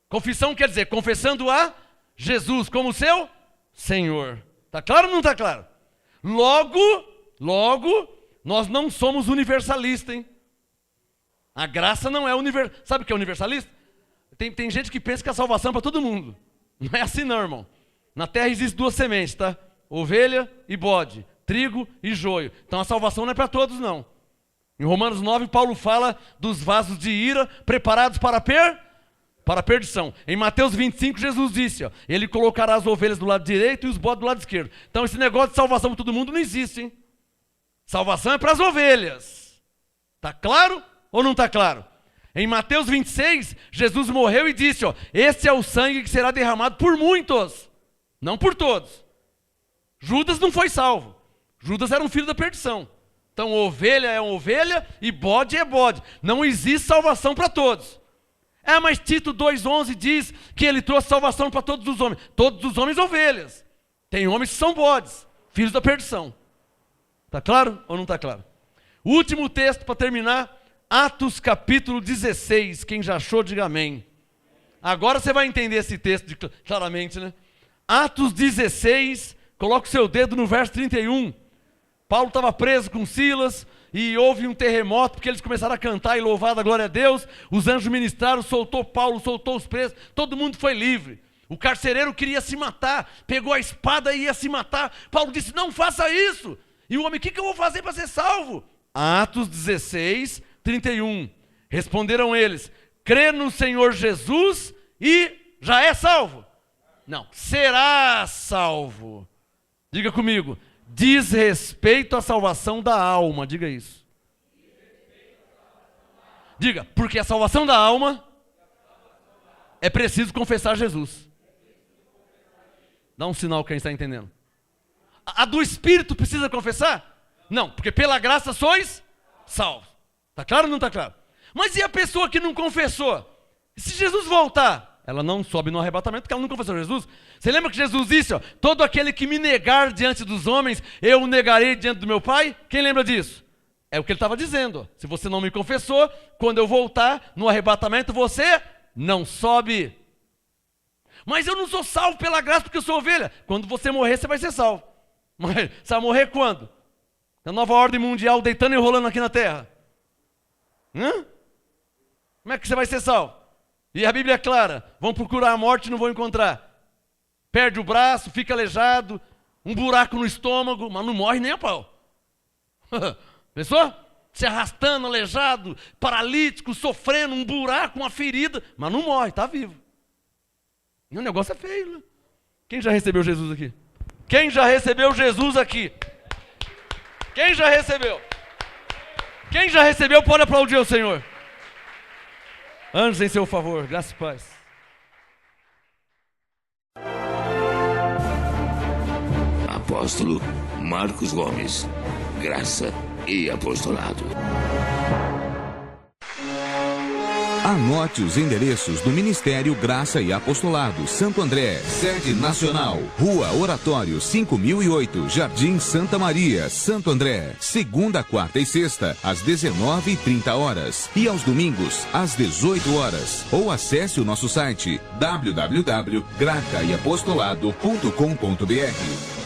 Confissão quer dizer confessando a Jesus como seu Senhor. Tá claro ou não tá claro? Logo, nós não somos universalistas, hein? A graça não é universal. Sabe o que é universalista? Tem gente que pensa que a salvação é para todo mundo. Não é assim não, irmão. Na terra existem 2 sementes, tá? Ovelha e bode, trigo e joio. Então a salvação não é para todos não. Em Romanos 9, Paulo fala dos vasos de ira preparados para a perdição. Em Mateus 25, Jesus disse, ó, ele colocará as ovelhas do lado direito e os bodes do lado esquerdo. Então esse negócio de salvação para todo mundo não existe, hein? Salvação é para as ovelhas. Tá claro ou não tá claro? Em Mateus 26, Jesus morreu e disse, ó, esse é o sangue que será derramado por muitos, não por todos. Judas não foi salvo. Judas era um filho da perdição. Então ovelha é ovelha e bode é bode. Não existe salvação para todos. Mas Tito 2,11 diz que ele trouxe salvação para todos os homens. Todos os homens ovelhas. Tem homens que são bodes, filhos da perdição. Está claro ou não está claro? O último texto para terminar, Atos capítulo 16. Quem já achou, diga amém. Agora você vai entender esse texto claramente, né? Atos 16, coloca o seu dedo no verso 31. Paulo estava preso com Silas e houve um terremoto, porque eles começaram a cantar e louvar a glória a Deus. Os anjos ministraram, soltou Paulo, soltou os presos, todo mundo foi livre. O carcereiro queria se matar, pegou a espada e ia se matar. Paulo disse, não faça isso. E o homem, o que eu vou fazer para ser salvo? Atos 16, 31. Responderam eles, crê no Senhor Jesus e já é salvo? Não, será salvo. Diga comigo. Diz respeito à salvação da alma, diga isso. Diga, porque a salvação da alma é preciso confessar Jesus. Dá um sinal quem está entendendo. A do Espírito precisa confessar? Não, porque pela graça sois salvos. Está claro ou não está claro? Mas e a pessoa que não confessou? Se Jesus voltar, ela não sobe no arrebatamento porque ela não confessou Jesus. Você lembra que Jesus disse, ó, todo aquele que me negar diante dos homens, eu o negarei diante do meu Pai? Quem lembra disso? É o que ele estava dizendo. Ó. Se você não me confessou, quando eu voltar no arrebatamento, você não sobe. Mas eu não sou salvo pela graça porque eu sou ovelha. Quando você morrer, você vai ser salvo. Mas você vai morrer quando? Na nova ordem mundial, deitando e rolando aqui na terra. Como é que você vai ser salvo? E a Bíblia é clara, vão procurar a morte e não vão encontrar. Perde o braço, fica aleijado, um buraco no estômago, mas não morre nem a pau. Pensou? Se arrastando, aleijado, paralítico, sofrendo, um buraco, uma ferida, mas não morre, está vivo. E o negócio é feio, né? Quem já recebeu Jesus aqui? Quem já recebeu Jesus aqui? Quem já recebeu? Quem já recebeu pode aplaudir o Senhor. Anjos em seu favor, graças e paz. Apóstolo Marcos Gomes, graça e apostolado. Anote os endereços do Ministério Graça e Apostolado Santo André, sede nacional, Rua Oratório 5008, Jardim Santa Maria, Santo André, segunda, quarta e sexta, às 19h30 e aos domingos, às 18 horas. Ou acesse o nosso site www.gracaiapostolado.com.br.